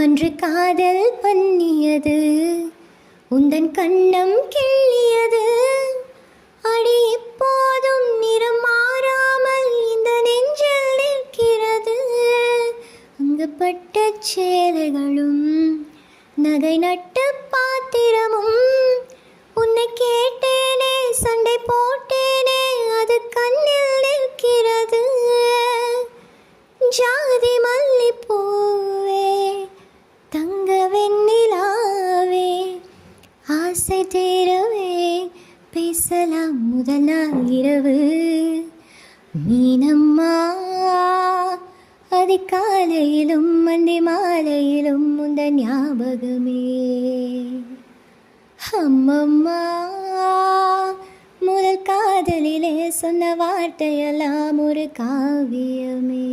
அன்று காதல் பண்ணியது உந்தன் கண்ணம் கிள்ளியது அடி இப்போதும் நிறம் மாறாமல் இந்த நெஞ்சில் நிற்கிறது. அங்கு பட்ட சேலைகளும் நகை நட்டு பாத்திரமும் உன்னை கேட்டேனே சண்டை போட்டேனே அது கண்ணில் நிற்கிறது. ஜாதி மல்லிப்பூவே தங்க வெண்ணிலாவே ஆசை தீரவே பேசலாம் முதல் நாள் இரவு. மீனம்மா அதிகாலையிலும் அந்தி மாலையிலும் உந்தன் ஞாபகமே. அம்மம்மா முதல் காதலிலே சொன்ன வார்த்தையெல்லாம் ஒரு காவியமே.